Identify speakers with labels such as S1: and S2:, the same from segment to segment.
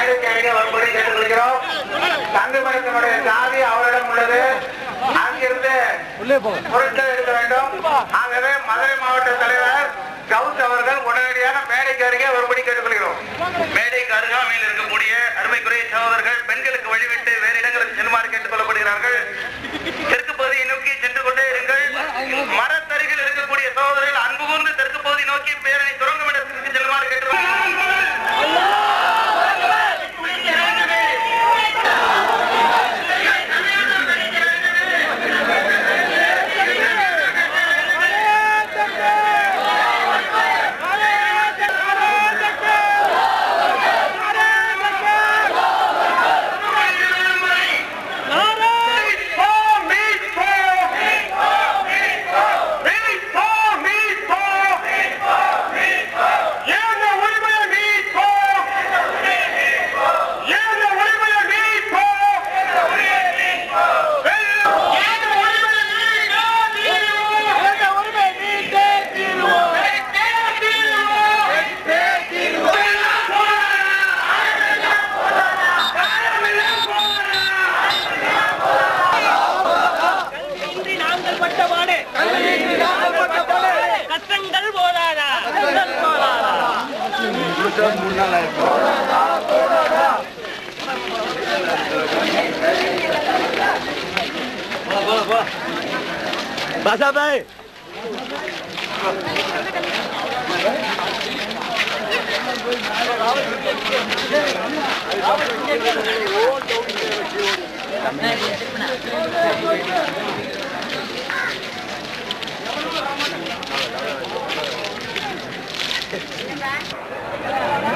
S1: மேடைக்கு அருகே வரும்படி கேட்டுக்கொள்கிறோம். தங்குமரத்தினுடைய சாவி அவரிடம் உள்ளது. அங்கிருந்து பொருட்கள் எடுக்க வேண்டும். ஆகவே மதுரை மாவட்ட தலைவர் கவுஸ் அவர்கள் உடனடியாக மேடைக்கு அருகே வரும்படி கேட்டுக்கொள்கிறோம். மேடைக்கு அருகாமையில் இருக்கக்கூடிய அருமைக்குரிய சகோதரர்கள் பெண்களுக்கு வழிவிட்டு வேறு இடங்களுக்கு செல்லுமாறு கேட்டுக் கொள்ளப்படுகிறார்கள். தெற்கு பகுதியை நோக்கி சென்று கொண்டே இருங்கள். மரத்தருகில் இருக்கக்கூடிய சகோதரர்கள் அன்பு கூர்ந்து தெற்கு பகுதி நோக்கி பேரணி தொடங்கும் இடத்திற்கு செல்லுமாறு கேட்டுக்கொள்கிறார்கள்.
S2: Basa bhai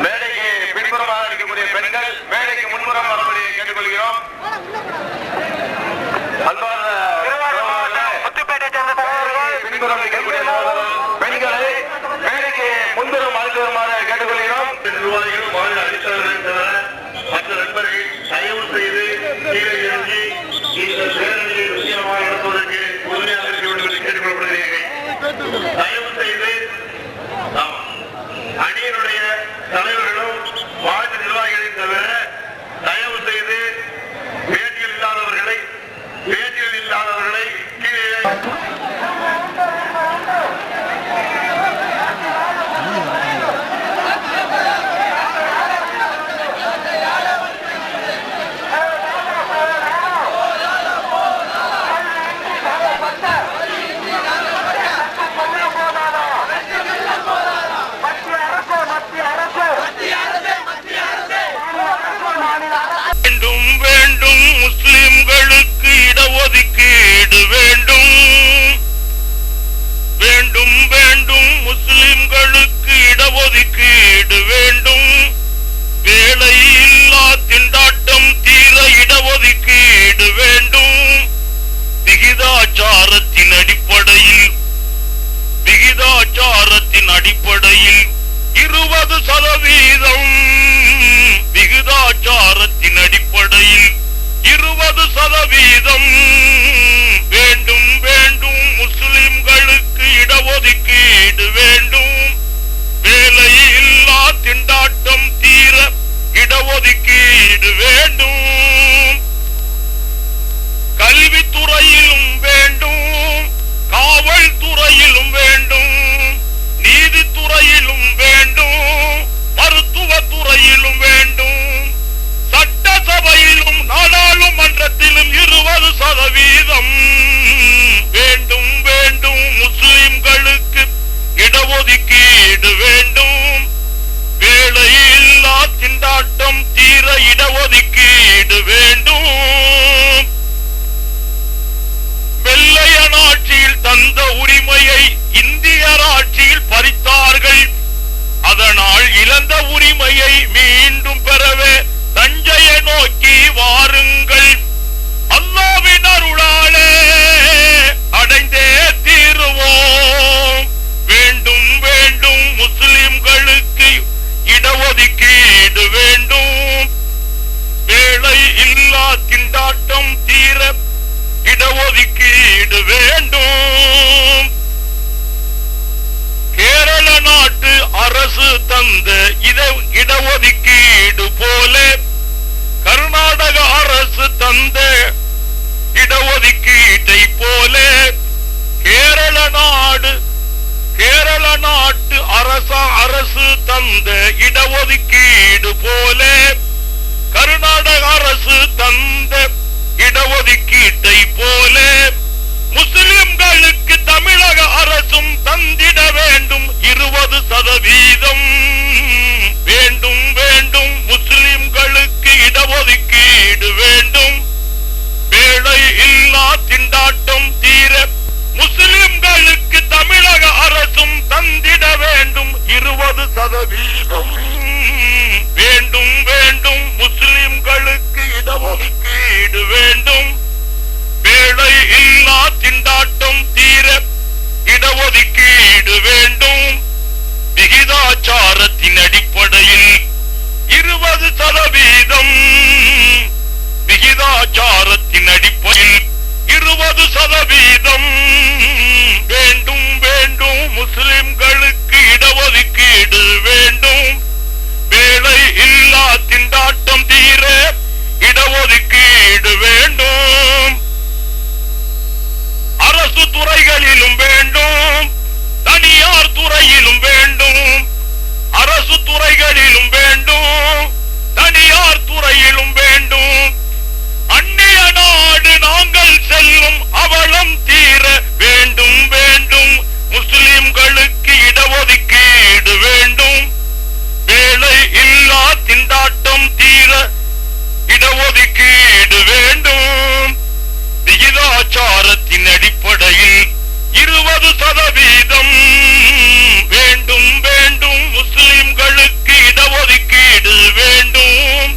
S1: மேடைக்கு பின்புறமாக இருக்கக்கூடிய பெண்கள் மேடைக்கு முன்புறம் வரும்படி கேட்டுக்கொள்கிறோம். பின்புறம் இருக்கக்கூடிய பெண்களை மேடைக்கு முன்புறம் அழைத்து வருமாறு கேட்டுக்கொள்கிறோம். நிர்வாகிகள் மாநில அடித்தவர்கள் மற்ற நண்பர்கள் தயவு செய்து கீழே இறங்கி இந்த பேரணியை நிச்சயமாக நடத்துவதற்கு உறுதியாக இருக்க வேண்டும் என்று கேட்டுக்கொள்ளப்படுகிறீர்கள். தயவு செய்து அணியினுடைய தலைவர்களும் மாநில நிர்வாகிகளையும் தவிர தயவு செய்து பேட்டியில் இல்லாதவர்களை கீழே
S3: முஸ்லிம்களுக்கு இடஒதுக்கீடு வேண்டும். வேண்டும் வேண்டும் முஸ்லிம்களுக்கு இடஒதுக்கீடு வேண்டும். வேலையில்லா திண்டாட்டம் தீர இடஒதுக்கீடு வேண்டும். விகிதாச்சாரத்தின் அடிப்படையில் 20% விகிதாச்சாரத்தின் அடிப்படையில் 20% வேண்டும் வேண்டும் முஸ்லிம்களுக்கு இடஒதுக்கீடு வேண்டும். வேலையில்லா திண்டாட்டம் தீர இடஒதுக்கீடு வேண்டும். கல்வித்துறையிலும் வேண்டும், காவல்துறையிலும் வேண்டும், நீதித்துறையிலும் வேண்டும், மருத்துவத்துறையிலும் வேண்டும், சட்டசபையிலும் நாடாளுமன்றத்திலும் 20% வேண்டும் வேண்டும் முஸ்லிம்களுக்கு இடஒதுக்கீடு வேண்டும். வேலையில்லா திண்டாட்டம் தீர இடஒதுக்கீடு வேண்டும். வெள்ளையன் ஆட்சியில் தந்த உரிமையை இந்தியர் ஆட்சியில் பறித்தார்கள். அதனால் இழந்த உரிமையை மீண்டும் பெறவே தஞ்சையை நோக்கி வாருங்கள். அல்லாஹ்வின் அருளாலே அடைந்தே தீருவோம். வேண்டும் வேண்டும் முஸ்லிம்களுக்கு இடஒதுக்கீடு வேண்டும். வேலை இல்லா திண்டாட்டம் தீர இடஒதுக்கீடு வேண்டும். கேரள நாட்டு அரசு தந்த இடஒதுக்கீடு போல கர்நாடக அரசு தந்த இடஒதுக்கீட்டை போல கேரள நாட்டு அரசு தந்த இடஒதுக்கீடு போல கர்நாடக அரசு தந்த இடஒதுக்கீட்டை போல முஸ்லிம்களுக்கு தமிழக அரசும் தந்திட வேண்டும் 20% வேண்டும் வேண்டும். முஸ்லிம்களுக்கு இடஒதுக்கீடு வேண்டும். வேலை இல்லா திண்டாட்டம் தீர முஸ்லிம்களுக்கு தமிழக அரசும் தந்திட வேண்டும் 20% வேண்டும் வேண்டும். முஸ்லிம்களுக்கு இடஒதுக்கீடு வேண்டும். வேலை இல்லா திண்டாட்டம் தீர இடஒதுக்கீடு வேண்டும். விகிதாச்சாரத்தின் அடிப்படையில் 20% விகிதாச்சாரத்தின் அடிப்படையில் 20% வேண்டும் வேண்டும். முஸ்லிம்களுக்கு இடஒதுக்கீடு வேண்டும். வேலை இல்லா திண்டாட்டம் தீர இடஒதுக்கீடு வேண்டும். அரசு துறைகளிலும் வேண்டும், தனியார் துறையிலும் வேண்டும். அரசு துறைகளிலும் வேண்டும், தனியார் துறையிலும் வேண்டும். அந்நிய நாடு நாங்கள் செல்லும் அவலம் தீர வேண்டும் வேண்டும். முஸ்லிம்களுக்கு இடஒதுக்கீடு வேண்டும். வேலை இல்லா திண்டாட்டம் தீர இடஒதுக்கீடு வேண்டும். விகிதாச்சாரத்தின் அடிப்படையில் 20% வேண்டும் வேண்டும். முஸ்லிம்களுக்கு இடஒதுக்கீடு வேண்டும்.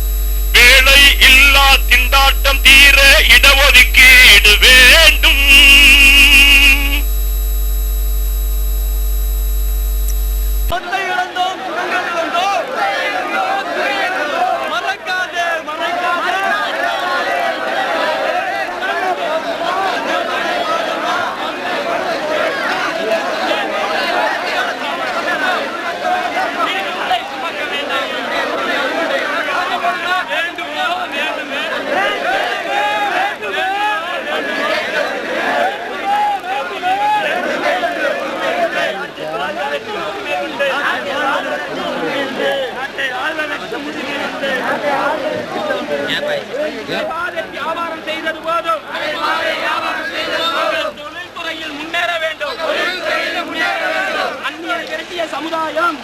S3: வேலை இல்லா திண்டாட்டம் தீர இடஒதுக்கீடு வேண்டும்.
S2: வியாபாரம் செய்தது போதும் தொழில்துறையில் முன்னேற வேண்டும். அந்நிய விரட்டிய சமுதாயம்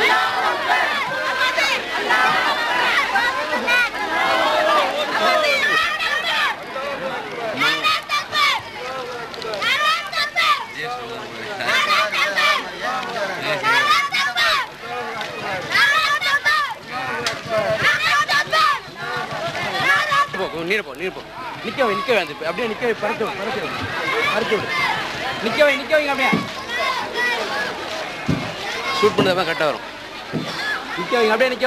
S4: Allah நீர் போ நிக்க வை அந்த அப்படியே நிக்க வை பறக்க விடு நிக்க வைங்க அப்படியே ஷூட் பண்ணதான் கரெக்டா வரும் நிக்க வைங்க அப்படியே நிக்க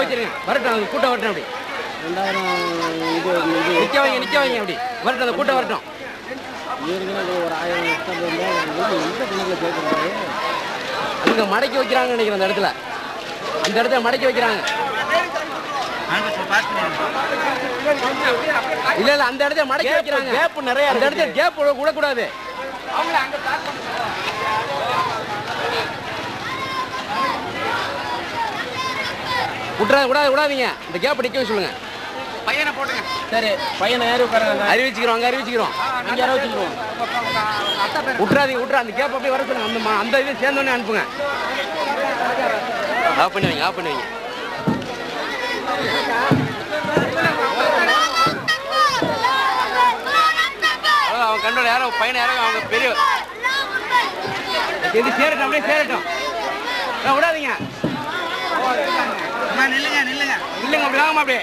S4: வச்சிருங்க வரட்டும் அந்த கூட்டம் வரட்டும் அப்படி 2000 நிக்க வைங்க அப்படி வரட்டும் அந்த கூட்டம் வரட்டும் ஒரு 1000 அங்க மடக்கி வைக்கிறாங்க நினைக்கிறேன் அந்த இடத்துல மடக்கி வைக்கிறாங்க இல்ல அந்த இடத்துல மடக்கி வைக்கிறாங்க கேப் நிறைய அந்த இடத்துல கேப் விடக்கூடாது விடாதீங்க இந்த கேப் நிக்க சொல்லுங்க பையனை போட்டுங்க சரி பையனை யாரு அறிவிச்சுக்கிறோம் அங்க அறிவிச்சுக்கிறோம் விட்டுறாதீங்க அந்த கேப் அப்படியே வர சொல்லுங்க அந்த இது சேர்ந்தோடனே அனுப்புங்க ஆஃப் பண்ணி வைங்க அவன் கண்டோட யாரோ பையனை அவங்க பெரிய இது சேரட்டும் அப்படியே விடாதீங்க நில்லுங்க அப்படி வாங்கம்மா அப்படியே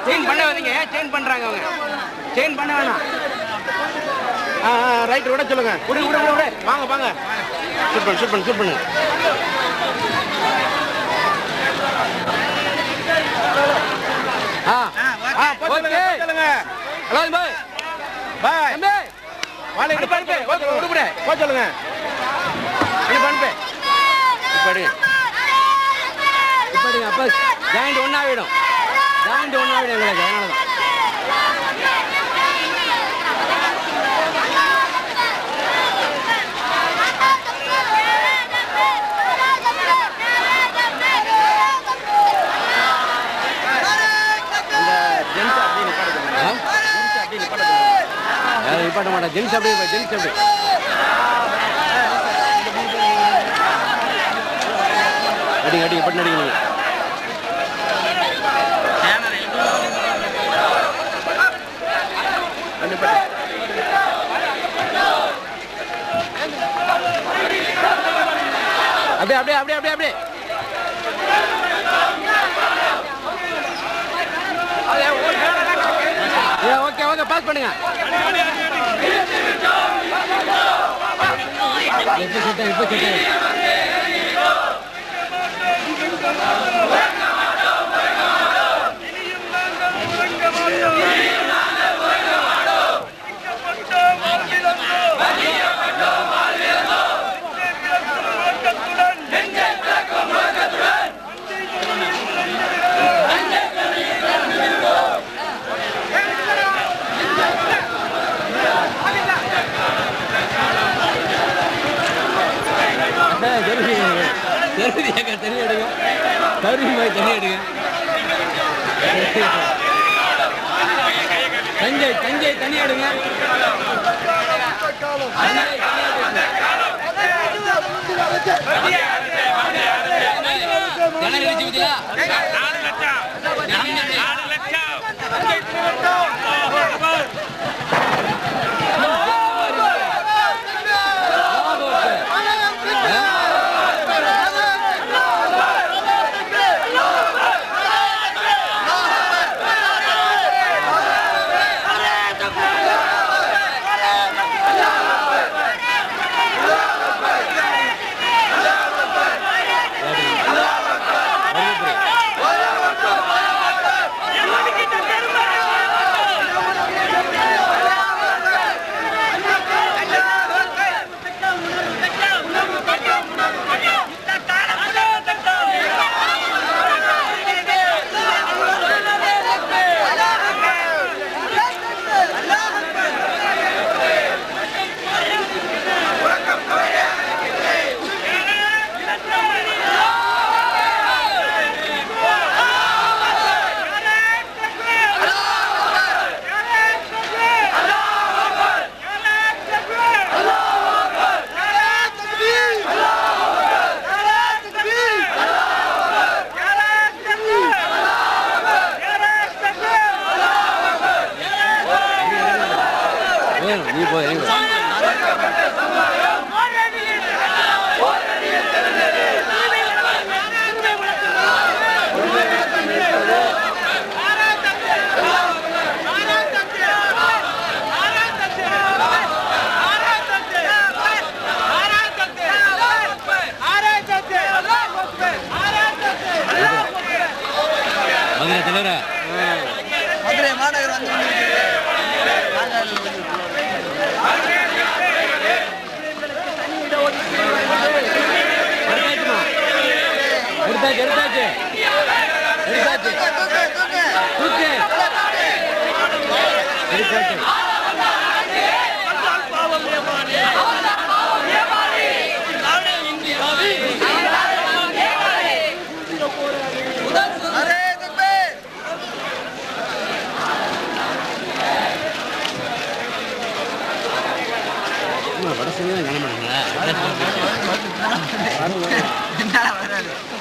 S4: செயின் பண்ண வரீங்க செயின் பண்றாங்க அவங்க செயின் பண்ண வேணாம் ரைட் விட சொல்லுங்க விடு வாங்க ஷூட் பண்ணு ஓகே சொல்லுங்க ஹலோ பாய் தம்பி வாழைக்கு பண்பே ஓகே விடுபட போ சொல்லுங்க நீ பண்பே இப்படிங்க அப்ப ஜாயிண்ட் ஒன்னாவிடும் எங்களுக்கு அதனால தான் நிப்பாட்ட மாட்டேன் ஜென்ஸ் அப்படி அடி இப்படி நடிக்கணும் அப்படியே ஓகே பாஸ் பண்ணுங்க இப்ப தண்ணி எடுங்க தஞ்சை தண்ணி எடுங்க நீ போய்
S5: மதுரை மாநகர் வந்து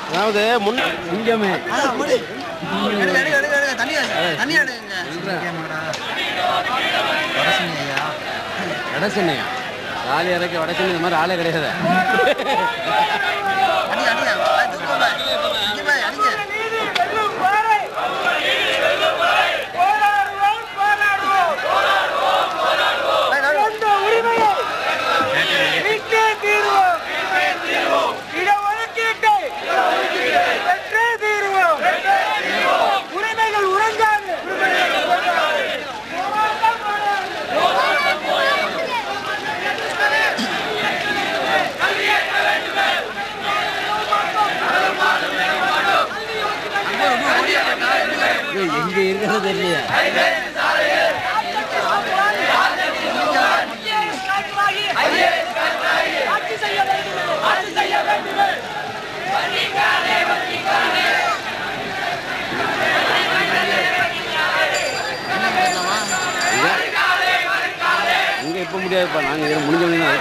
S4: அதாவது முன்னிங்கமே வடசென்னையா ஆளு இறக்கி வடசென்னை இந்த மாதிரி ஆளே கிடையாது. எங்க இருக்கிறது இல்லையா இங்க இப்ப முடியாதுப்பா. நாங்க இதில் முடிஞ்சவங்க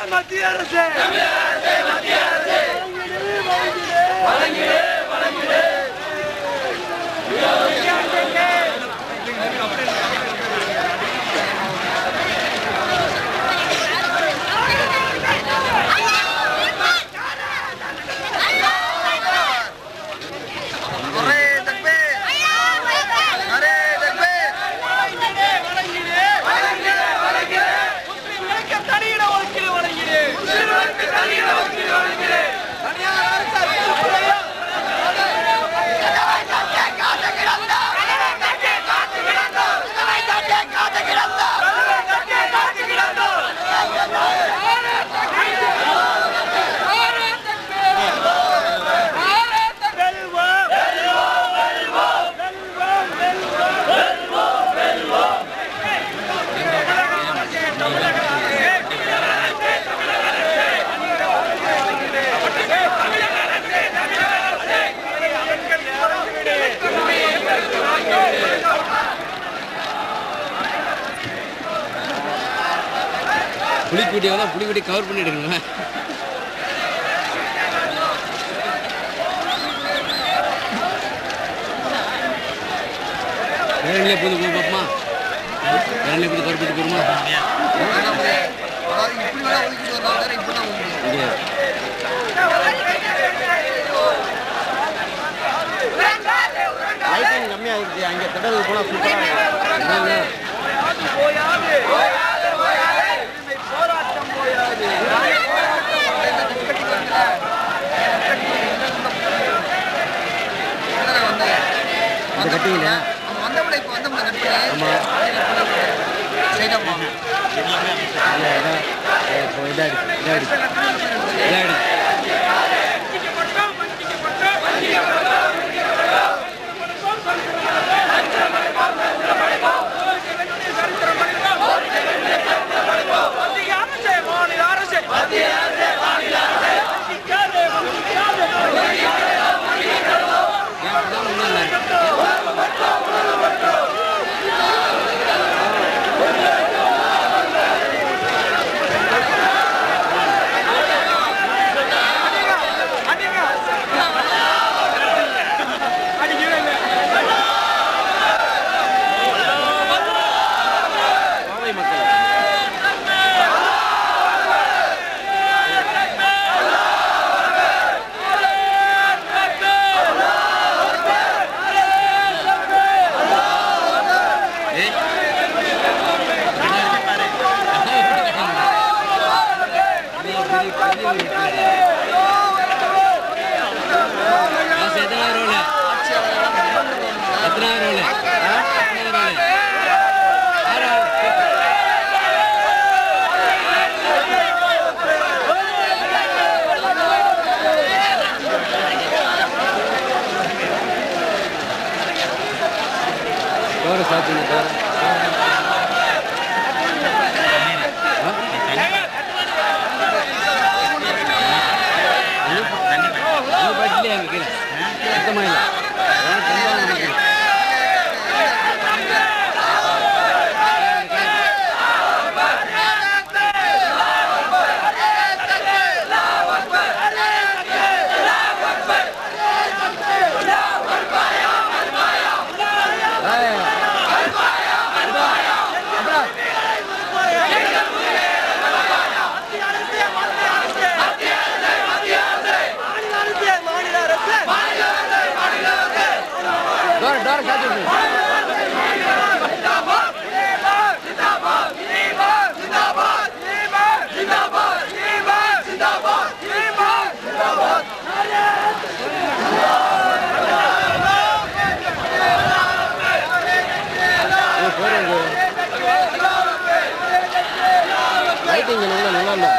S2: மத்திய அரசு புலிக்குட்டியை தான் புலிக்குட்டி கவர் பண்ணி எடுக்கணும். வேறே புது பாப்பமா வேறே புது கவர் பண்ணி போருமா லைட்டிங் கம்மியாகிடுச்சு. அங்கே திடலுக்கு போனால் சூப்பராக கட்டிங்களா டோரை சாத்துங்க டோரை பாட்டிலே அங்கே கீழே சுத்தமாக இல்லை டோரை சாத்து லைட்டிங் நல்லா இல்லை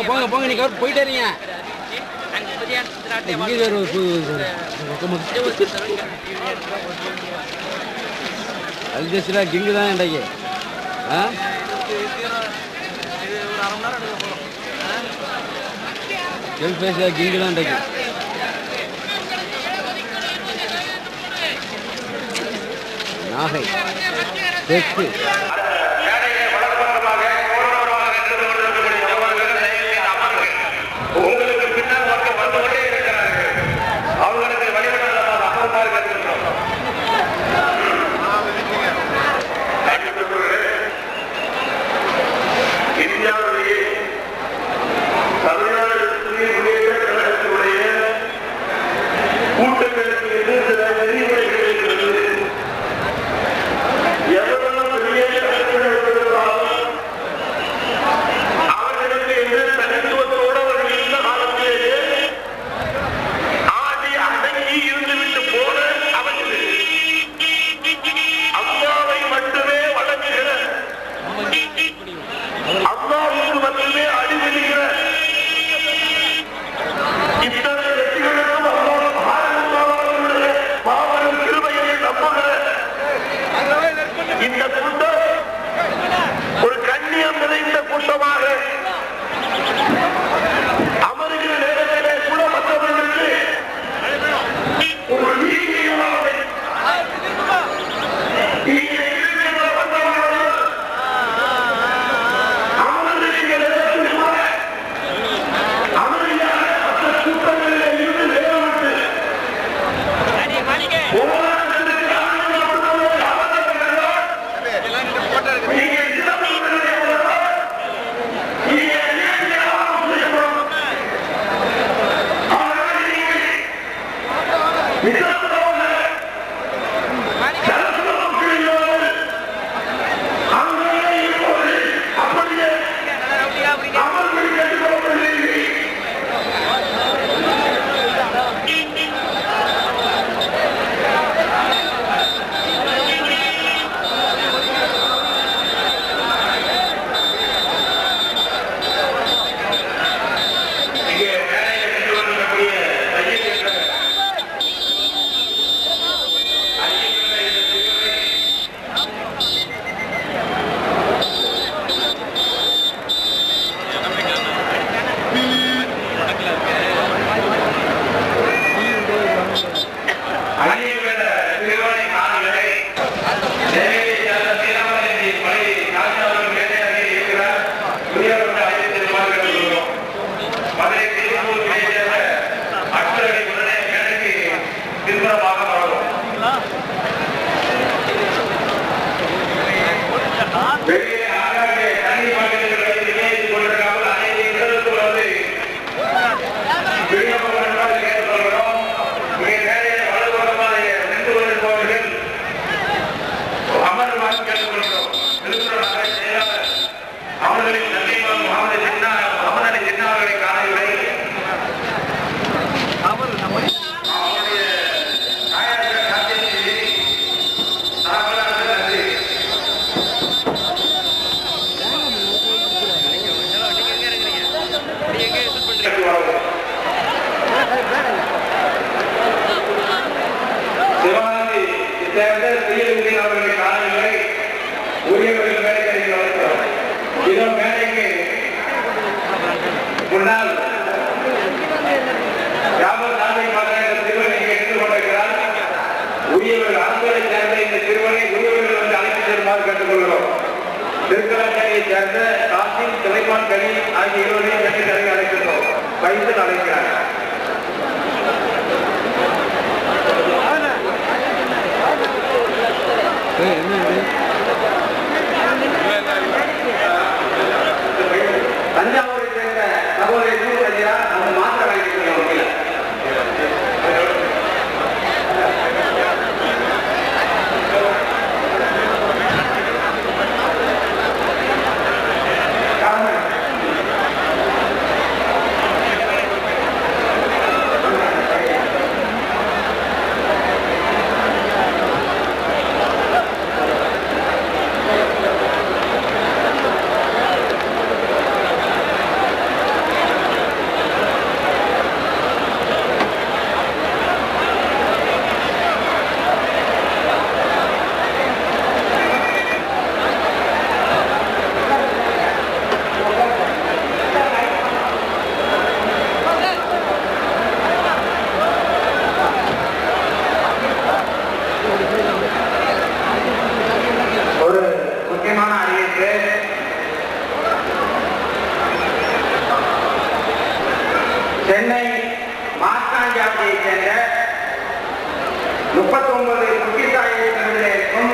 S2: போங்க போங்க நீங்க போயிட்டே இருங்க அல்ஜஸ்ரா கிங்கு தான் இன்றைக்கு செல்ஃபேஸா கிங்கு தான் இன்றைக்கு நாகை தெற்கு
S1: உங்களுக்கு பின்னால் வந்து கொண்டே இருக்கிறார்கள். அவர்களுக்கு வழிபடுவதாக அப்புறமாக இருக்கின்றோம். இந்தியாவிலேயே தமிழ்நாடு முன்னேற்ற கழகத்தினுடைய கூட்டங்களுக்கு எதிர்த்து நெறிமுறைகள் இருக்கிறது. எவ்வளவு வெளியேற்ற திருக்கலங்கரையைச் சேர்ந்த காசிம் சுலைமான் கனி ஆகிய இருவரையும் வெற்றிகளை அழைக்கின்றோம். பைசல் அழைக்கிறார். தஞ்சாவூரை சேர்ந்த சகோதரி நூறு கஜிரா அந்த மாத்திரை வாங்கிக்கிறோம். ஒரு முக்கியமான அறிவிப்பு. சென்னை மாஸ்காஞ்சாப்பியை சேர்ந்த 39 குட்டிசாயை பகுதியில் இருக்கும்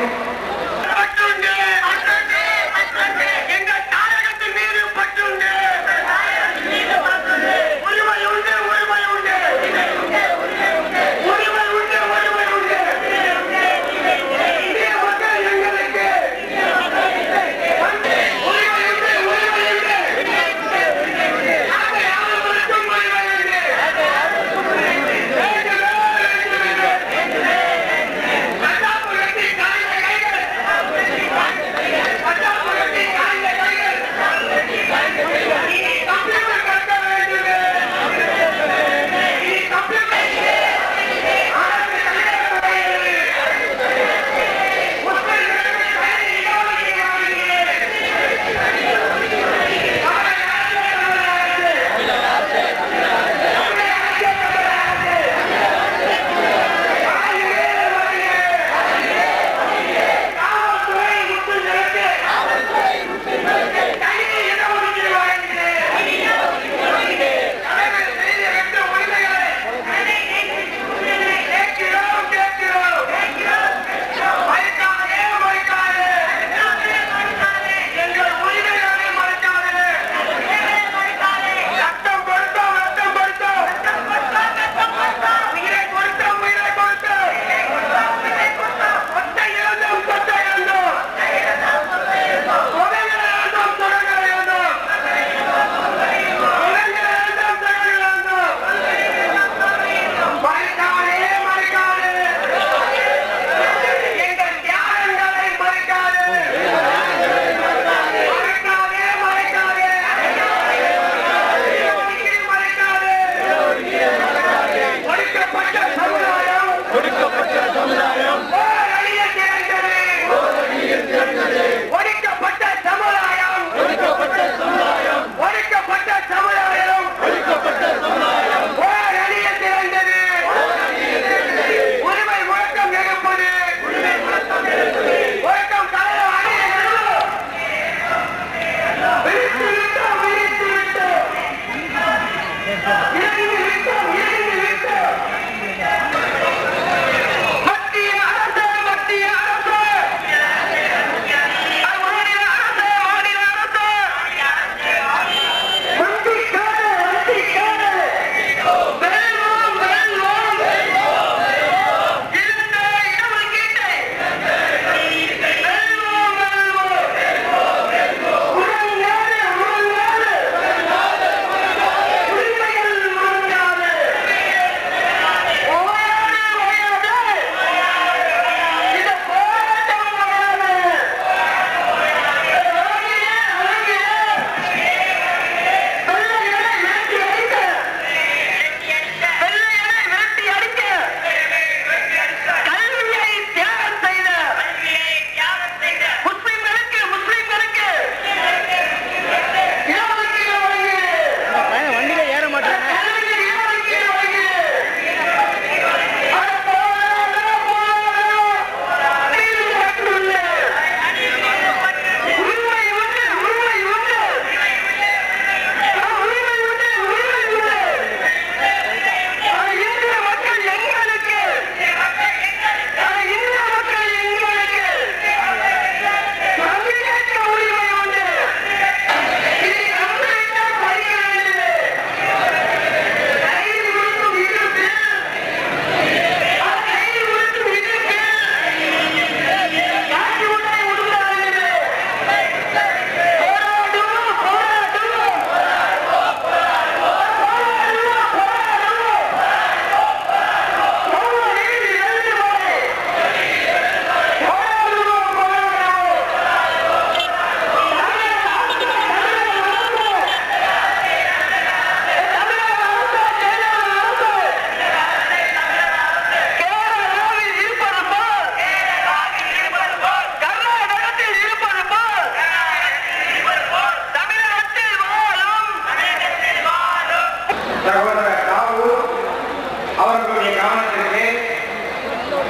S1: அவர்களுடைய கவனத்திற்கு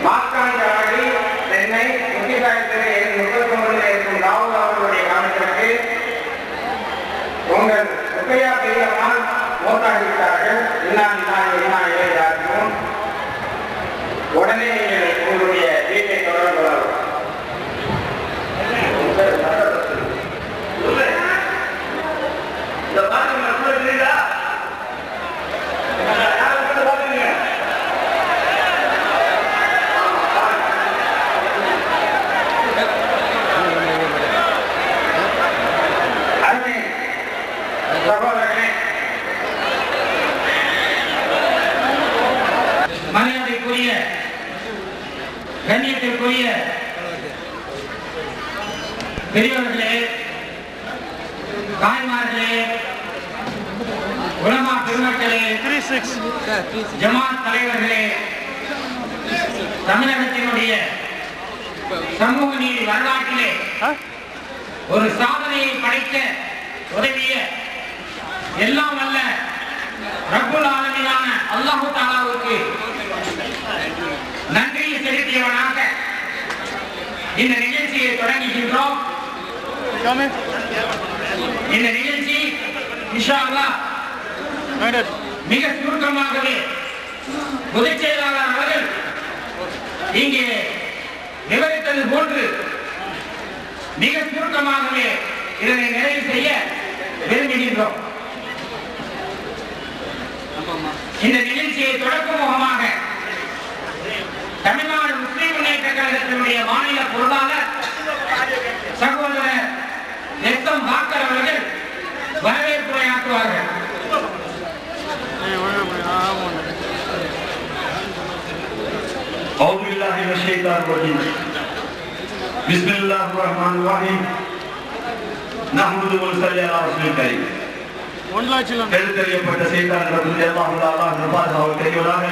S1: மாக்காஞ்சாவடி சென்னை முக்கியத்தில் 39 இருக்கும் ராகுல் அவர்களுடைய கவனத்திற்கு உங்கள் முக்கையா பெரியம்மாள் மோட்டாகிவிட்டார்கள் யாருக்கும் உடனே நீங்கள் உங்களுடைய வீட்டை தொடர்பு கொள்ளலாம். இந்த சகோதரர்களே, மரியாதைக்குரிய கண்ணியத்திற்குரிய பெரியவர்களே, தாய்மார்களே, உலமா பெருமக்களே, ஜமாத் தலைவர்களே, தமிழகத்தினுடைய சமூக நீதி வரலாற்றிலே ஒரு சாதனையை படைக்க உதவிய எல்லாம் அல்ல ரப்புல் ஆலமீனான அல்லாஹ் தஆலாவுக்கு நன்றி செலுத்தியவனாக இந்த நிகழ்ச்சியை தொடங்குகின்றோம். இந்த நிகழ்ச்சி இன்ஷா அல்லாஹ் மிக சுருக்கமாகவே பொதுச் செயலாளர் அவர்கள் இங்கே விவரித்தது போன்று மிக சுருக்கமாகவே இதனை நிறைவு செய்ய விரும்புகின்றோம். இந்த நிகழ்ச்சியை தொடக்கும் முகமாக தமிழ்நாடு முஸ்லிம் முன்னேற்ற கழகத்தினுடைய மாநில பொருளாளர் சகோதரர் எஸ்எம் பாக்கர் அவர்கள் வரவேற்புரையாற்றுவார்கள்.
S5: أعوذ بالله من الشيطان الرجيم بسم الله الرحمن الرحيم نحمد ونصلي على رسول الكريم எழுத்தறியப்பட்ட சைத்தான்களிலிருந்து அல்லாஹ் பாதுகாவல் தெரிவதாக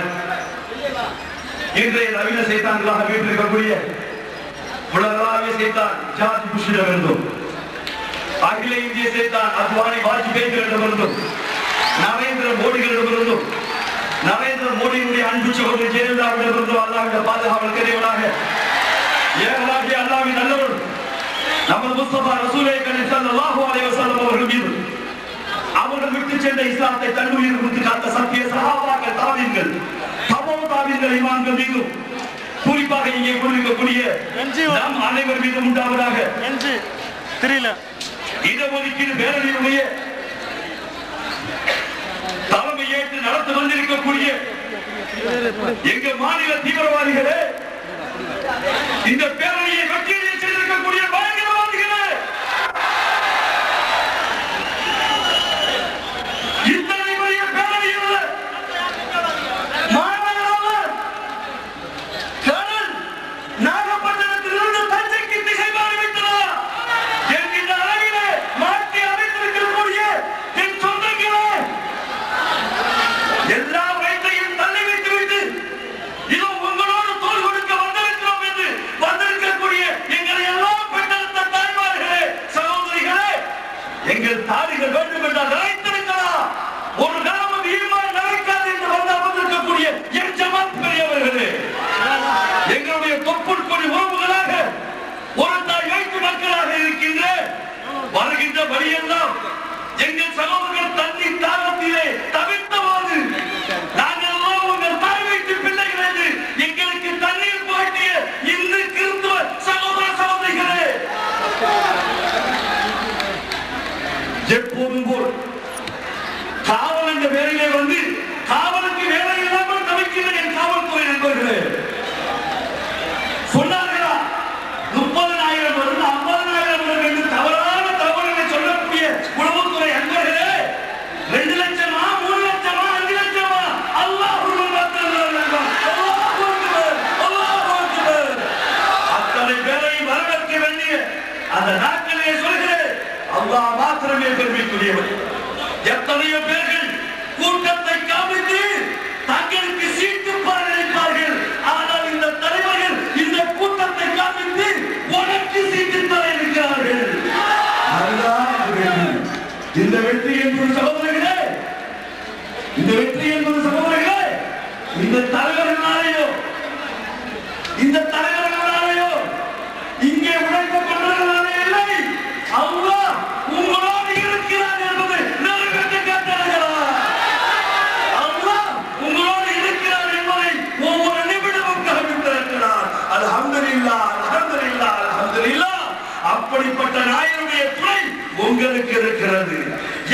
S5: இன்றைய நவீன சைத்தான்களாக வீட்டிருக்கக்கூடிய உலகளாவிய சைத்தான் ஜார்ஜ் புஷ்ஷிடமிருந்தும் அகில இந்திய சைத்தான் அத்வானி வாஜ்பேயிடமிருந்தும் நரேந்திர மோடிகளிடமிருந்தும் நரேந்திர மோடியினுடைய அன்பு சகோதரி ஜெயலலிதாவிடமிருந்தும் அல்லாஹ்விட பாதுகாவல் தெரிவதாக ஏகனாகிய அல்லாஹ்வின் நல்லவர் நமது முஸ்தபா ரசூலே கரீம் ஸல்லல்லாஹு அலைஹி வஸல்லம் அவர்கள் மீது அவர்கள் விட்டு சென்ற இஸ்லாத்தை தன்னுயிர் கொடுத்து காத்த சத்திய சஹாபாக்கள் தாபீன்கள் தபோ இமாம்கள் மீதும் குறிப்பாக இங்கே கொண்டிருக்கக்கூடிய நம் அனைவர் மீதும் உண்டாவதாக இடஒதுக்கீடு பேரணியுடைய தலைமை ஏற்று நடத்த வந்திருக்கக்கூடிய எங்க மாநில தீவிரவாதிகளே, இந்த பேரணியை வெற்றியை செய்திருக்கக்கூடிய பயங்கரவாதிகளே, இத்தனை பெரிய பேரணியில் மாநகராளர் கடல் நாகப்பட்டினத்திலிருந்து தஞ்சைக்கு திசை மாறிவிட்டனர் என்கின்ற அளவிலே மாற்றி அமைத்திருக்கக்கூடிய என் சொந்தங்களே, எல்லா வயதையும் தள்ளி வைத்துவிட்டு இதோ உங்களோடு தோல் கொடுக்க வந்திருக்கிறோம் என்று வந்திருக்கக்கூடிய எங்களை எல்லாம் பெற்றெடுத்த தாய்மார்களே, சகோதரிகளே, எங்கள் தாடிகள் வேண்டும் என்றால் நினைத்திருக்கலாம், ஒரு காலம் ஈமான் நினைக்காது என்று வந்து அமர்ந்திருக்கக்கூடிய என் ஜமாத் பெரியவர்களே, எங்களுடைய தொப்புள் கொடி உறவுகளாக ஒரு தாய் வைத்து மக்களாக இருக்கின்ற வருகின்ற வழியெல்லாம் எங்கள் சகோதரர்கள் தண்ணீர் தாகத்திலே தவிர்த்தவாறு நாங்கள் எல்லாம் உங்கள் தாய் வைத்து பிள்ளைகள் என்று எங்களுக்கு தண்ணீர் போட்டிய இந்து கிறிஸ்துவ சகோதர சகோதரிகளே, எப்போதும் போல் காவல் என்ற வேலையிலே வந்து காவலுக்கு வேலை இல்லாமல் தவிக்கின்ற என் காவல்துறை நண்பர்களே, சொன்னார்களா 30,000 வரும் 50,000 வரும் என்று தவறான தகவல்களை சொல்லக்கூடிய உளவுத்துறை அன்பர்களே, 2 லட்சமா 3 லட்சமா 5 லட்சமா அத்தனை பேரை வரவேற்க வேண்டிய அந்த நாட்களிலே சொல்கிறேன், அல்லாஹ் மாத்திரமே பெருமைக்குரியவர். எத்தனையோ பேர்கள் கூட்டத்தை காமித்து தங்களுக்கு சீட்டு பார் நினைப்பார்கள், ஆனால் இந்த தலைவர்கள் இந்த கூட்டத்தை காமித்து உனக்கு சீட்டு தர இருக்கிறார்கள். இந்த வெற்றி என்பது சகோதரர்களே, இந்த வெற்றி என்பது சகோதரர்களே, இந்த தலைவர்களாலேயோ இங்கே உழைக்கப்படுறவர்களாலே இல்லை, அல்லாஹ் உங்களோடு இருக்கிறார் என்பது நிறைவேற்ற காட்டுகிறார். அல்லாஹ் உங்களோடு இருக்கிறார் என்பதை ஒவ்வொரு நிமிடமும் காண்பித்திருக்கிறார். அல்ஹம்துலில்லாஹ், அல்ஹம்துலில்லாஹ், அல்ஹம்துலில்லாஹ். அப்படிப்பட்ட நாயனுடைய துணை உங்களுக்கு இருக்கிறது.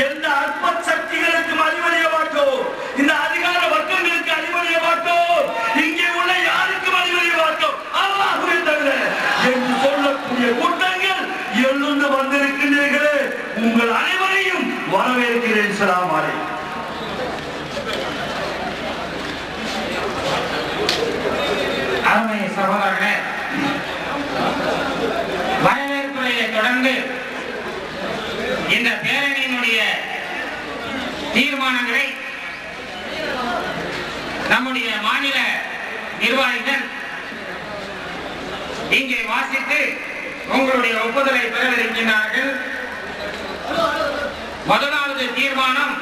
S5: எந்த அற்ப சக்திகளுக்கும் அடிபணிய மாட்டோம், இந்த அதிகார வர்க்கங்களுக்கு அடிபணிய மாட்டோம், இங்கே உள்ள யாருக்கும் அடிபணிய மாட்டோம், அல்லாஹ்வை தவிர என்று சொல்லக்கூடிய கூட்டங்கள் எழுந்து வந்திருக்கின்றீர்களே, உங்கள் அனைவரையும் வரவேற்கிறேன். ஸலாம் அலைக்கும்.
S1: அருமை சகோதரர்களே, வரவேற்புரையை தொடர்ந்து இந்த பேரணியினுடைய தீர்மானங்களை நம்முடைய மாநில நிர்வாகிகள் இங்கே வாசித்து உங்களுடைய ஒப்புதலை பெறவிருக்கின்றார்கள். முதலாவது தீர்மானம்,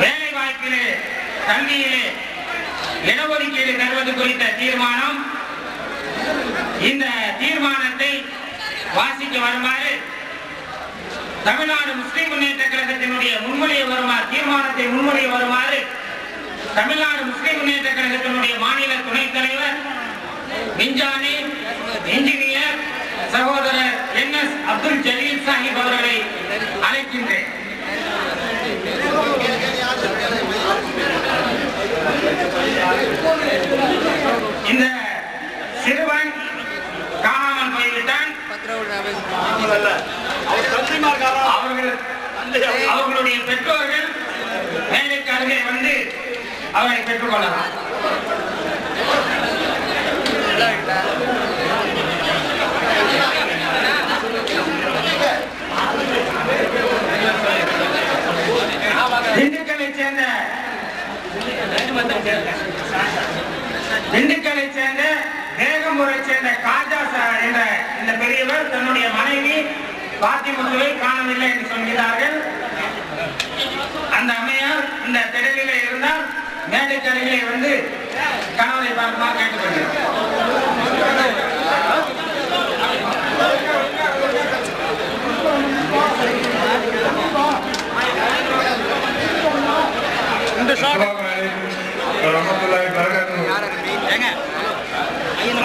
S1: வேலை வாய்ப்பிலே கல்வியிலே இடஒதுக்கீடு தருவது குறித்த தீர்மானம். இந்த தீர்மானத்தை வாசிக்க வருமாறு தமிழ்நாடு முஸ்லிம் முன்னேற்ற கழகத்தினுடைய தீர்மானத்தை முன்மொழிய வருமாறு தமிழ்நாடு முஸ்லிம் முன்னேற்ற கழகத்தினுடைய மாநில துணைத் தலைவர் விஞ்ஞானி இன்ஜினியர் சகோதரர் NS அப்துல் ஜலீல் சாஹிப் அவர்களை அழைக்கின்றேன். இந்த சிறுவன் காணாமல் போய்விட்டான். அவர்களுடைய பெற்றோர்கள் வேலைக்கு அருகே வந்து அவரை பெற்றுக் கொள்ளலாம். திண்டுக்கலை சேர்ந்த வேகம்பூரை சேர்ந்த காஜா என்ற இந்த பெரியவர் தன்னுடைய மனைவி பாத்திமுத்துவை காணவில்லை என்று சொல்கிறார்கள். அந்த அம்மையார் இந்த திடலிலே இருந்தால் மேடைக்கரையிலே வந்து கணவரை பார்க்குமா கேட்டுக்கொள்கிறேன்.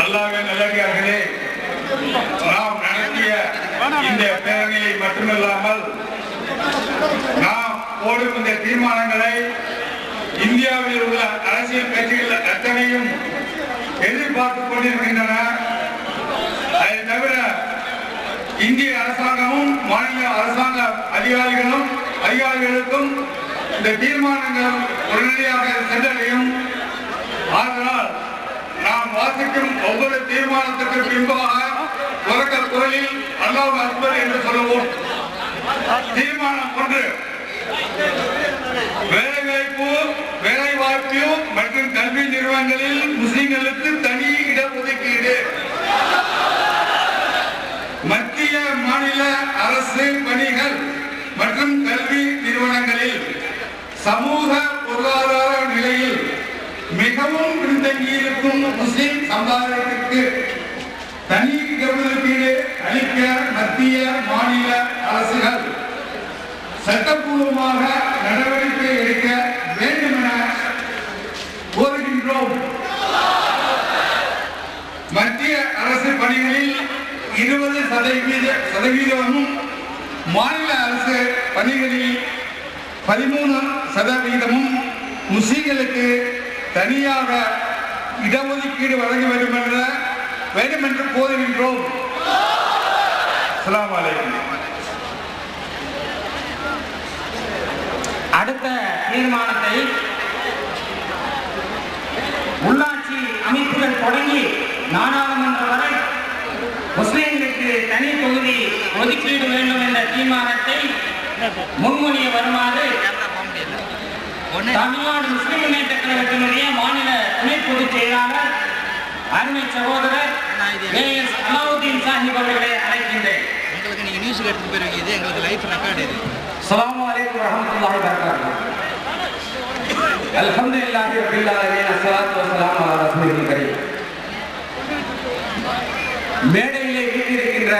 S6: அல்லாஹ்வின் நல்லடியார்களே, நாம் நடத்திய இந்த பேரணியை மட்டுமல்லாமல் நாம் போடும் இந்த தீர்மானங்களை இந்தியாவில் உள்ள அரசியல் கட்சிகள் அத்தனையும் எதிர்பார்த்துக் கொண்டிருக்கின்றன. அதை தவிர இந்திய அரசாங்கமும் மாநில அரசாங்க அதிகாரிகளுக்கும் இந்த தீர்மானங்கள் உடனடியாக சென்றடையும். ஆதலால் நாம் வாசிக்கும் ஒவ்வொரு தீர்மானத்திற்கு பின்பாக உரக்க குரலில் அல்லாஹ் அக்பர் என்று சொல்லுவோம். தீர்மானம் 1, வேலைவாய்ப்பு மற்றும் கல்வி நிறுவனங்களில் முஸ்லிம்களுக்கு தனி இடஒதுக்கீடு. மத்திய மாநில அரசு பணிகள் மற்றும் கல்வி நிறுவனங்களில் சமூக பொருளாதார நிலையில் மிகவும் பின்தங்கியிருக்கும் முஸ்லிம் சமுதாயத்திற்கு தனி இடஒதுக்கீடு அளிக்க மத்திய மாநில அரசுகள் சட்டப்பூர்வமாக நடவடிக்கை எடுக்க வேண்டும் என கோருகின்றோம். மத்திய அரசு பணிகளில் 20% மாநில அரசு பணிகளில் 13% முஸ்லிம்களுக்கு தனியாக இடஒதுக்கீடு வழங்க வேண்டும் என்று கோருகின்றோம். அஸ்ஸலாமு அலைக்கும்.
S1: அடுத்த தீர்மானத்தை உள்ளாட்சி அமைப்புகள் தொடங்கி நாடாளுமன்ற வரை முஸ்லிம்களுக்கு தனி தொகுதி ஒதுக்கீடு வேண்டும் என்ற தீர்மானத்தை முன்மொழிய வருமாறு தமிழ்நாடு முஸ்லிம் முன்னேற்ற கழகத்தினுடைய மாநில துணை பொதுச் செயலாளர் அருமை சகோதரர் AS அலாவுதீன் சாஹிப் அவர்களை அழைக்கின்றேன்.
S2: எங்களுக்கு நீங்க நியூஸ்க்கு எடுத்துட்டு போயிருவீங்க, இது எங்களுக்கு லைஃப் ரெக்கார்டு. இது
S1: அஸ்ஸலாமு அலைக்கும் வரஹ்மத்துல்லாஹி வபரகாத்துஹு. அல்ஹம்துலில்லாஹி ரப்பில் ஆலமீன் அஸ்ஸலாத்து வஸ்ஸலாமு அலா ரசூலில் கரீம். மேடையிலே வீட்டிருக்கின்ற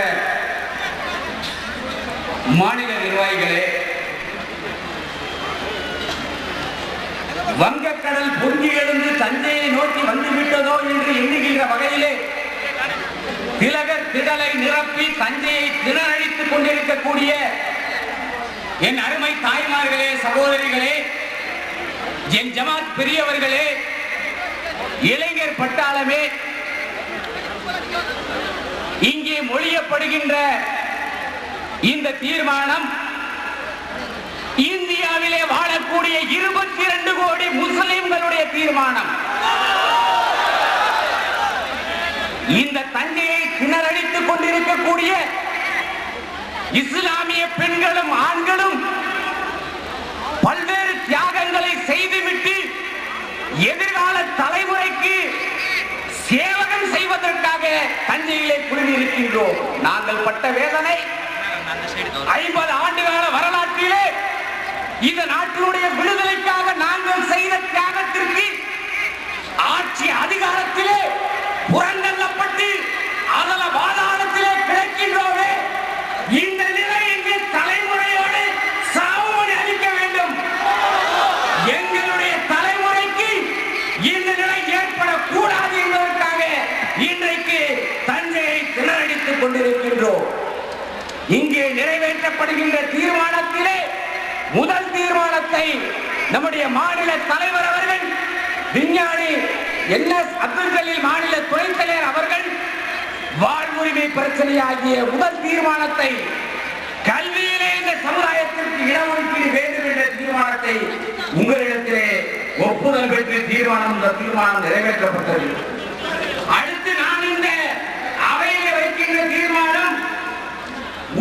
S1: மாநில நிர்வாகிகளே, வங்கக்கடல் பொங்கி எழுந்து தஞ்சையை நோக்கி வந்துவிட்டதோ என்று எண்ணுகின்ற வகையிலே திலகர் திடலை நிரப்பி தஞ்சையை திணறடித்துக் கொண்டிருக்கக்கூடிய என் அருமை தாய்மார்களே, சகோதரிகளே, என் ஜமாத் பெரியவர்களே, இளைஞர் பட்டாளமே, இங்கே மொழியப்படுகின்ற இந்த தீர்மானம் இந்தியாவிலே வாழக்கூடிய 22 கோடி முஸ்லிம்களுடைய தீர்மானம். இந்த தஞ்சையை திணறடித்துக் கொண்டிருக்கக்கூடிய இஸ்லாமிய பெண்களும் ஆண்களும் பல்வேறு தியாகங்களை செய்துவிட்டு எதிர்கால தலைமுறைக்கு சேவகம் செய்வதற்காக தஞ்சையிலே குழுமியிருக்கின்றோம். நாங்கள் பட்ட வேதனை 50 ஆண்டுகால வரலாற்றிலே இந்த நாட்டினுடைய விடுதலைக்காக நாங்கள் செய்த தியாகத்திற்கு ஆட்சி அதிகாரத்திலே புறந்தள்ளப்பட்டு அதல வாதாளத்திலே கிடக்கின்றோமே. இந்த நிலை எங்கள் தலைமுறையோடு சாவுமணி அளிக்க வேண்டும். எங்களுடைய தலைமுறைக்கு இந்த நிலை ஏற்படக்கூடாது என்பதற்காக இன்றைக்கு தஞ்சையை திணறடித்துக் கொண்டிருக்கின்றோம். இங்கே நிறைவேற்றப்படுகின்ற தீர்மானத்திலே முதல் தீர்மானத்தை நம்முடைய மாநில தலைவர் அவர்கள், விஞ்ஞானி என்எஸ் அப்துல் கலீல் மாநில துணைத் தலைவர் அவர்கள் வாழ்வுரிமை பிரச்சனை ஆகிய முதல் தீர்மானத்தை, கல்வியிலே இந்த சமுதாயத்திற்கு இடஒதுக்கீடு வேண்டும் என்ற தீர்மானத்தை உங்களிடத்திலே ஒப்புதல் பெற்று தீர்மானம் நிறைவேற்றப்பட்டது. அடுத்து நான் இந்த அவையில் வைக்கின்ற தீர்மானம்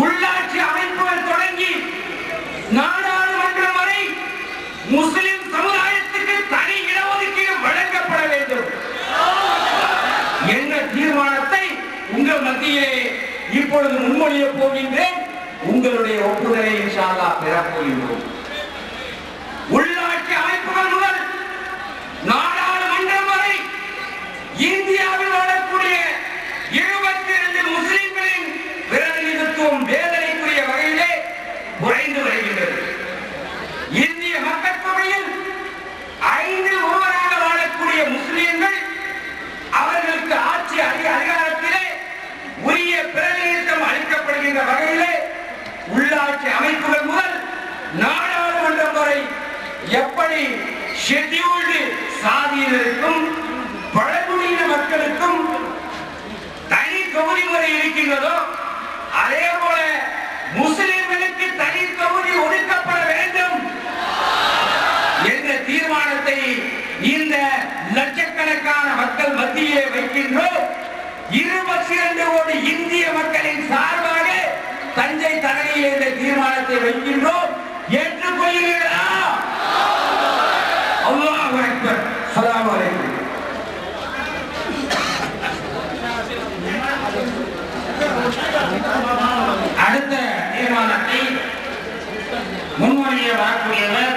S1: உள்ளாட்சி அமைப்புகள் தொடங்கி நாடாளுமன்றம் வரை முஸ்லிம் சமுதாயத்துக்கு தனி இடஒதுக்கீடு வழங்கப்பட வேண்டும் என்ற தீர்மானத்தை உங்கள் மத்தியிலே இப்பொழுது முன்மொழிய போகின்றேன். உங்களுடைய ஒப்புதலை இன்ஷா அல்லாஹ் பெறப் போகின்றோம். உள்ளாட்சி அமைப்புகள் முதல் நாடாளுமன்றம் வரை இந்தியாவில் வாழக்கூடிய 22 முஸ்லிம்களின் பிரதிநிதித்துவம் வேதனைக்குரிய வகையிலே குறைந்து வருகின்றது. இந்திய மக்கள் தொகையில் 5 ஒருவராக வாழக்கூடிய முஸ்லிம்கள் அவர்களுக்கு ஆட்சி அதிகாரத்திலே உரிய பிரதிநிதித்துவம் அளிக்கப்படுகின்ற வகையிலே உள்ளாட்சி அமைப்புகள் முதல் நாடாளுமன்றம் வரை எப்படி ஷெட்யூல்டு சாதியினருக்கும் பழங்குடியின மக்களுக்கும் தனி தொகுதி முறை இருக்கின்றதோ அதே போல முஸ்லிம்களுக்கு தனி தொகுதி ஒதுக்கப்பட வேண்டும் என்ற தீர்மானத்தை இந்த லட்சக்கணக்கான மக்கள் மத்தியிலே வைக்கின்றோம். 22 கோடி இந்திய மக்களின் சார்பாக தஞ்சை தரணியில் இந்த தீர்மானத்தை வைக்கின்றோம். ஏற்றுக்கொள்கிறீர்களா? அல்லாஹு அக்பர். ஸலாமு அலைக்கும். அடுத்த தீர்மானத்தை முன்மொழிய வரக்கூடியவர்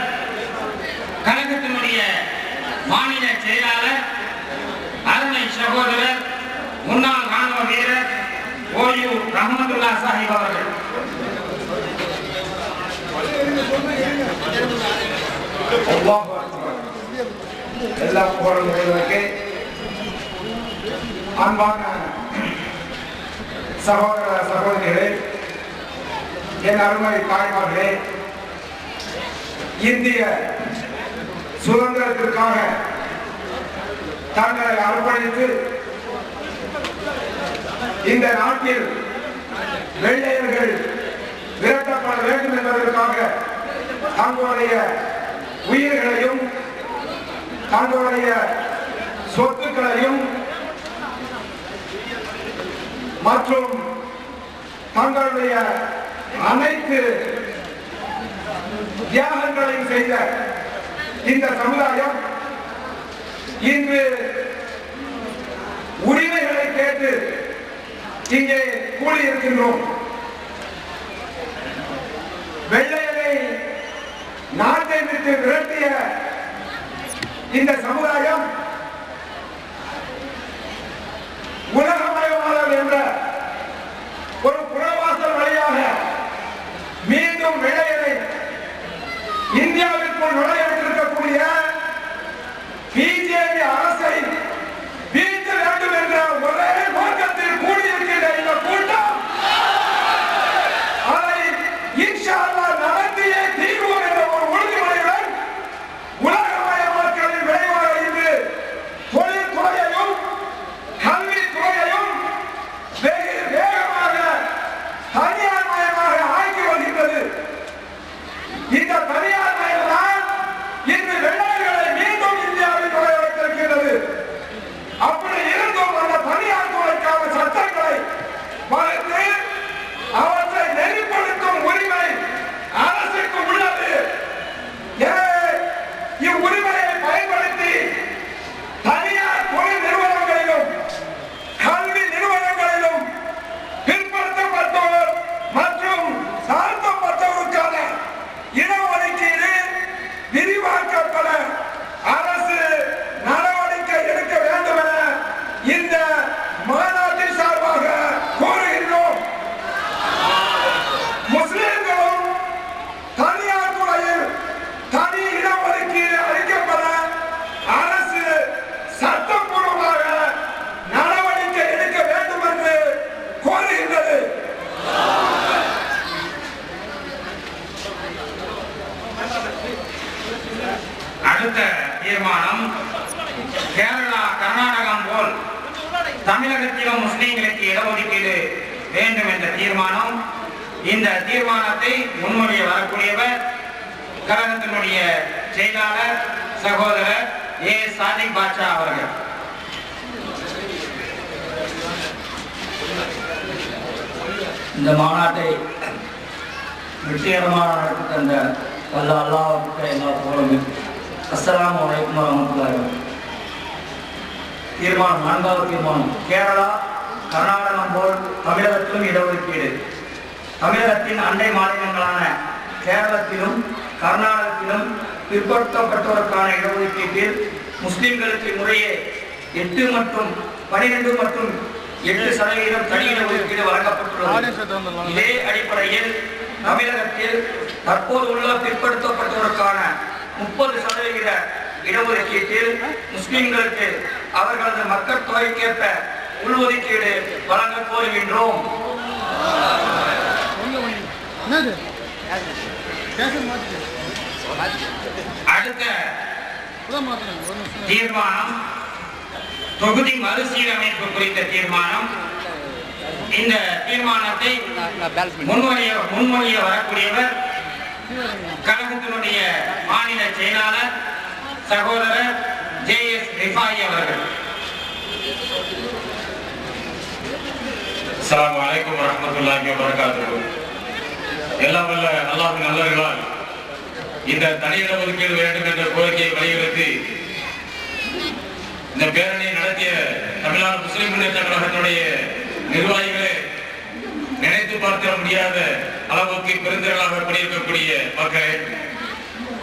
S1: கழகத்தினுடைய மாநில செயலாளர், அருமை சகோதரர், முன்னாள் ராணுவ வீரர் ஓய்வு ரஹ்மத்துல்லா சாஹிப் அவர்கள்.
S6: எல்லா போராளிகளுக்கு அன்பான சகோதர சகோதரிகளே, என் அருமை தாய்மார்களே, இந்திய சுதந்திரத்திற்காக தங்களை அர்ப்பணித்து இந்த நாட்டில் வெள்ளையர்கள் விரட்டப்பட வேண்டும் என்பதற்காக தங்களுடைய உயிர்களையும் தங்களுடைய சொத்துக்களையும் மற்றும் தங்களுடைய அனைத்து தியாகங்களையும் செய்த இந்த சமுதாயம் இன்று உரிமைகளை கேட்டு இங்கே கூடியிருக்கின்றோம். வெள்ளையரை நாட்டை விட்டு விரட்டிய
S1: இந்த சமுதாயம் உலகமயமாதல் என்ற ஒரு புறவாசல் வழியாக மீண்டும் விளையலை இந்தியாவிற்குள் நுழையவிட்டிருக்கக்கூடிய பிஜேபி அரசை வீழ்த்த வேண்டும் என்ற ஒரே நோக்கத்தில் கூடியிருக்கின்ற இந்த கூட்டம் அதை இன்ஷா அல்லாஹ் நடத்தியே தீர்வோம் என்ற ஒரு உறுதிமொழியுடன் உலகமயமாக்கலின் விளைவாக இன்று தொழில்துறையையும் கல்வித்துறையையும் வெகு வேகமாக தனியார் மயமாக ஆக்கி வருகின்றது. இந்த தனியார் மயம்தான் இன்று வெள்ளையர்களை மீண்டும் இந்தியாவில் நுழைய வைத்திருக்கிறது. அப்படி இருந்தும் அந்த தனியார் துறைக்கான சட்டங்களை வகுத்து அவற்றை நெறிப்படுத்தும் உரிமை அரசுக்கு உள்ளது. இவ்வுரிமையை பயன்படுத்தி தனியார் தொழில் நிறுவனங்களிலும் கல்வி நிறுவனங்களிலும் பிற்படுத்தப்பட்டோர் மற்றும் தாழ்த்தப்பட்டோருக்கான இடஒதுக்கீடு விரிவாக்கப்பட அரசு நடவடிக்கை எடுக்க வேண்டும் என இந்த மாநாட்டின் சார்பாக கோருகின்றோம். முஸ்லிம்களும் தனியார் துறையில் தனி இடஒதுக்கீடு அளிக்கப்பட அரசு சட்டப்பூர்வமாக நடவடிக்கை எடுக்க வேண்டும் என்று கோருகின்றது.
S7: அடுத்த தீர்மானம் கேரளா கர்நாடகம் போல் தமிழகத்திலும் முஸ்லிம்களுக்கு இடஒதுக்கீடு வேண்டும் என்ற தீர்மானம். இந்த தீர்மானத்தை முன்மொழிய வரக்கூடியவர் கழகத்தினுடைய செயலாளர் சகோதரர் ஏ சாதிக் பாட்சா அவர்கள்.
S8: இந்த மாநாட்டை வெற்றிகரமாக நடத்தி தந்த அல்லாஹ்வுக்கு எல்லா புகழும். அஸ்ஸலாமு அலைக்கும் வரஹ்மத்துல்லாஹி வபரகாத்துஹு. தீர்மானம், நான்காவது தீர்மானம். கேரளா கர்நாடகம் போல் தமிழகத்திலும் இடஒதுக்கீடு. தமிழகத்தின் அண்டை மாநிலங்களான கேரளத்திலும் கர்நாடகத்திலும் பிற்படுத்தப்பட்டோருக்கான இடஒதுக்கீட்டில் முஸ்லிம்களுக்கு முறையே 8 மற்றும் 12 மற்றும் 8% தனி இடஒதுக்கீடு வழங்கப்பட்டுள்ளது. இதே அடிப்படையில் தமிழகத்தில் தற்போது உள்ள பிற்படுத்தப்பட்டோருக்கான 30% இடஒதுக்கீட்டில் முஸ்லிம்களுக்கு அவர்களது மக்கள் தொகைக்கேற்ப உள்ஒதுக்கீடு வழங்க கோருகின்றோம்.
S7: அடுத்த தீர்மானம் தொகுதி மறுசீரமைப்பு குறித்த தீர்மானம். இந்த தீர்மானத்தை முன்மொழிய வரக்கூடியவர் கழகத்தினுடைய மாநில செயலாளர் சகோதரர் JS ரிஃபாயி அவர்கள்.
S3: அஸ்ஸலாமு அலைக்கும் வரஹ்மத்துல்லாஹி வபரகாத்துஹு. எல்லாம் வல்ல அல்லாஹ்வின் நல்லவர்களால் இந்த தனியிட ஒதுக்கீடு வேண்டும் என்ற கோரிக்கையை வலியுறுத்தி இந்த பேரணியை நடத்திய தமிழ்நாடு முஸ்லிம் முன்னேற்ற கழகத்தினுடைய நிர்வாகிகளே, நினைத்து பார்க்க முடியாத அளவுக்கு பெருந்திரளாக கூடியிருக்கக்கூடிய மக்களே,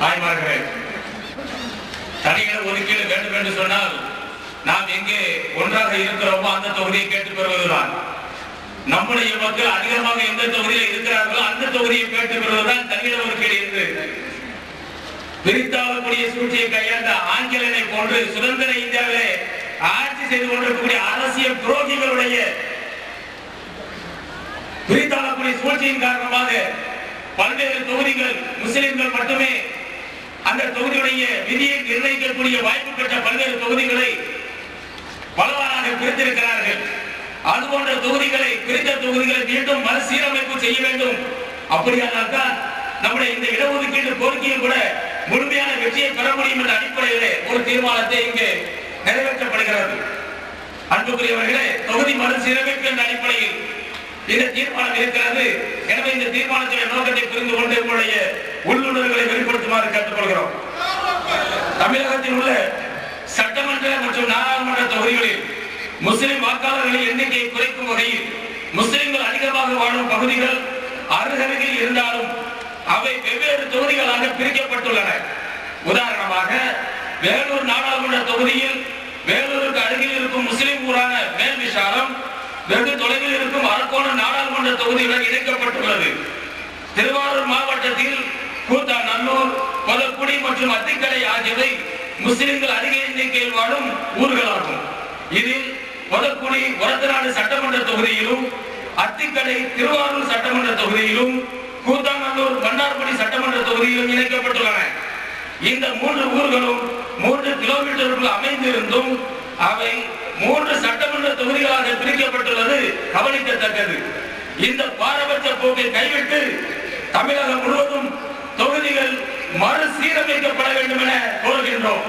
S3: தாய்மார்களே, தனியிட ஒதுக்கீடு வேண்டும் என்று சொன்னால் நாம் எங்கே ஒன்றாக இருக்கிறோமோ அந்த தொகுதியை கேட்டு பெறுவதுதான். நம்முடைய மக்கள் அதிகமாக எந்த தொகுதியில் இருக்கிறார்களோ அந்த தொகுதியை கேட்டு பெறுவதுதான் தனியிட ஒதுக்கீடு என்று பிரித்தாளக்கூடிய சூழ்ச்சியை கையாண்ட ஆங்கிலனை போன்று சுதந்திர இந்தியாவிலே ஆட்சி செய்து கொண்டிருக்கக்கூடிய அரசியல் துரோகிகளுடைய பிரித்தாளக்கூடிய சூழ்ச்சியின் காரணமாக பல்வேறு தொகுதிகள் முஸ்லிம்கள் மட்டுமே அந்த தொகுதியுடைய விதியை நிர்ணயிக்கக்கூடிய வாய்ப்பு பெற்ற பல்வேறு தொகுதிகளை பலவாறாக பிரித்திருக்கிறார்கள். அதுபோன்ற தொகுதிகளை, பிரித்த தொகுதிகளை மீண்டும் மறுசீரமைப்பு செய்ய வேண்டும். அப்படியானால் தான் நம்முடைய இந்த இடஒதுக்கீடு கோரிக்கையும் கூட முழுமையான வெற்றியை பெற முடியும் என்ற அடிப்படையிலே ஒரு தீர்மானத்தை இங்கு நிறைவேற்றப்படுகிறது. அன்புக்குரியவர்களே, தொகுதி மறுசீரமைப்பு என்ற அடிப்படையில் இந்த தீர்மானம் இருக்கிறது. எனவே இந்த தீர்மானத்துடைய நோக்கத்தை புரிந்து கொண்டு உங்களுடைய உள்ளுணர்வுகளை வெளிப்படுத்துமாறு கேட்டுக்கொள்கிறோம். தமிழகத்தில் உள்ள சட்டமன்ற மற்றும் நாடாளுமன்ற தொகுதிகளில் முஸ்லிம் வாக்காளர்களின் எண்ணிக்கையை குறைக்கும் வகையில் முஸ்லிம்கள் அதிகமாக வாழும் பகுதிகள் அருகருகில் இருந்தாலும் அவை வெவ்வேறு தொகுதிகளாக பிரிக்கப்பட்டுள்ளன. உதாரணமாக வேலூர் நாடாளுமன்ற தொகுதியில் வேலூருக்கு அருகில் இருக்கும் முஸ்லிம் ஊரான மேல் விஷாலம் வெகு தொலைவில் இருக்கும் அரக்கோணம் நாடாளுமன்ற தொகுதியுடன் இணைக்கப்பட்டுள்ளது. திருவாரூர் மாவட்டத்தில் கூத்தாநல்லூர், பொதக்குடி மற்றும் அத்திக்கடை ஆகியவை முஸ்லிம்கள் அதிக எண்ணிக்கையில் வாழும் ஊர்களாகும். இதில் பொதக்குடி ஒரத்தநாடு சட்டமன்ற தொகுதியிலும், அத்திக்கடை திருவாரூர் சட்டமன்ற தொகுதியிலும், கூத்தாநல்லூர் மன்னார்குடி சட்டமன்ற தொகுதியிலும் இணைக்கப்பட்டுள்ளன. இந்த 3 ஊர்களும் 3 கிலோமீட்டருக்குள் அமைந்திருந்தும் அவை 3 சட்டமன்ற தொகுதிகளாக பிரிக்கப்பட்டுள்ளது கவனிக்கத்தக்கது. இந்த பாரபட்ச போக்கை கைவிட்டு தமிழகம் முழுவதும் தொகுதிகள் மறுசீரமைக்கப்பட வேண்டும் என கோருகின்றோம்.